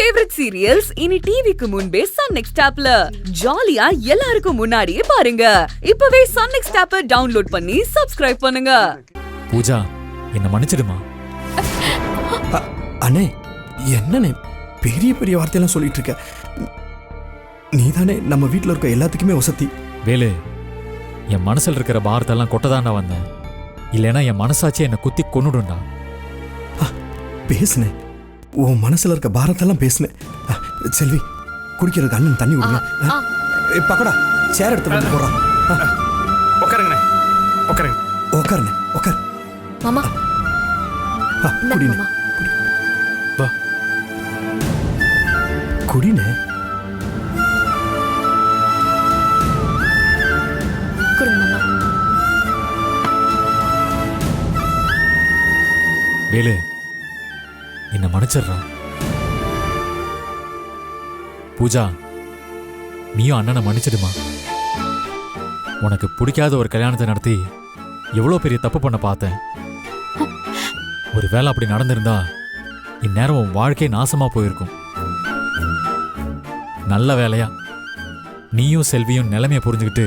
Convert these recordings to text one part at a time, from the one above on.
Favourite serials இனி டிவிக்கு முன்பே சன் நெக்ஸ்ட் ஆப்ல ஜாலியா எல்லாருக்கும் முன்னாடியே பாருங்க. இப்பவே சன் நெக்ஸ்ட் ஆப்பை டவுன்லோட் பண்ணி சப்ஸ்கிரைப் பண்ணுங்க. பூஜா, என்ன மன்னிச்சிடுமா. அண்ணே, என்னண்ணே பெரிய பெரிய வார்த்தையெல்லாம் சொல்லிட்டு இருக்க? நீதானே நம்ம வீட்டில் இருக்க எல்லாத்துக்குமே வசதி. வேலு, என் மனசுல இருக்கிற பாரத்தெல்லாம் கொட்டதாண்டா வந்தேன். இல்லைன்னா என் மனசாட்சி என்னை குத்தி கொன்னுடும்டா. பேசுனேன், உன் மனசுல இருக்க பாரத்தெல்லாம் பேசுனேன். செல்வி, குடிக்கிறதுக்கு அண்ணன் தண்ணி விடுங்க. பக்கோடா சேர் எடுத்து வந்து போடுறான். உட்காருங்கண்ணே, உட்காருங்க. உட்காருண்ணே, உட்கார். மாமா, குடினே, வா. குடினே. கொடுங்க மாமா. வேலு, என்ன மன்னிச்சிடுறான். பூஜா, நீயும் அண்ணனை மன்னிச்சிடுமா. உனக்கு பிடிக்காத ஒரு கல்யாணத்தை நடத்தி எவ்வளோ பெரிய தப்பு பண்ண பார்த்தேன். ஒரு வேளை அப்படி நடந்திருந்தா இந்நேரம் உன் வாழ்க்கையே நாசமா போயிருக்கும். நல்ல வேலையா நீயும் செல்வியும் நிலைமையை புரிஞ்சுக்கிட்டு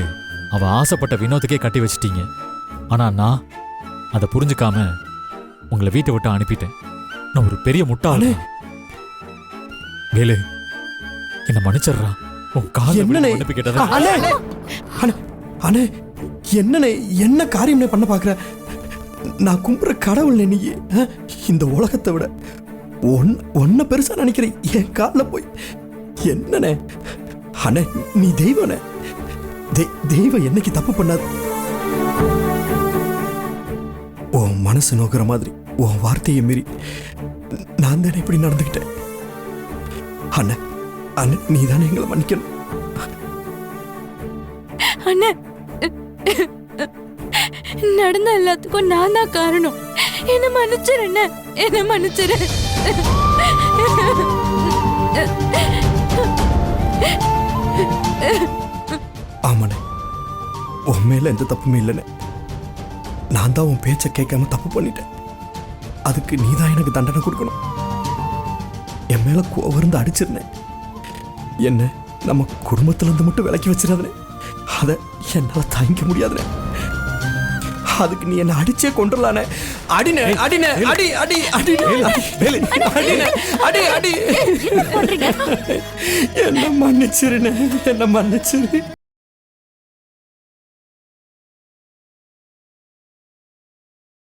அவ ஆசைப்பட்ட வினோத்துக்கே கட்டி வச்சிட்டீங்க. ஆனா நான் அதை புரிஞ்சுக்காம உங்களை வீட்டை விட்டு அனுப்பிட்டேன். நான் ஒரு பெரிய முட்டாளே. வேலு, என்ன மன்னிச்சிடுறா. உன் காலையில கேட்டதா அண்ணே, என்னண்ணே என்ன காரியம்னே பண்ண பாக்குற? நான் கும்புற கடவுள் நீ இந்த உலகத்தை விட ஒன்ன பெருசா நினைக்கிறேன். என் காலில் போய் என்னண்ணே? அண்ணே, நீ தெய்வனே. தெய்வம் என்னைக்கு தப்பு பண்ணாது. உன் மனசு நோக்கிற மாதிரி உன் வார்த்தையை மீறி நான் தானே இப்படி நடந்துக்கிட்டேன். அண்ணன், அண்ணன் நீ தானே எங்களை மன்னிக்கணும். அண்ணா, நடந்த எல்லாத்துக்கும் நான் தான் காரணம். என்ன மன்னிச்சிரு, என்ன மன்னிச்சிரு. ஆமாண்ணே, உன் மேல எந்த தப்புமே இல்லைண்ணே. நான் தான் உன் பேச்சை கேட்காம தப்பு பண்ணிட்டேன். அதுக்கு நீ தான் எனக்கு தண்டனை கொடுக்கணும். என் மேல கோவருந்து அடிச்சிருந்தேன். என்ன நம்ம குடும்பத்துல இருந்து மட்டும் விலக்கி வச்சிடாதே. அதை என்னால தாங்கிக்க முடியாதுனே. அதுக்கு நீ என்ன அடிச்சே கொண்டுலானே. அடினே, அடினே, அடி அடி அடி அடினே, அடி அடி. என்ன மன்னிச்சிருனே, என்ன மன்னிச்சிரு.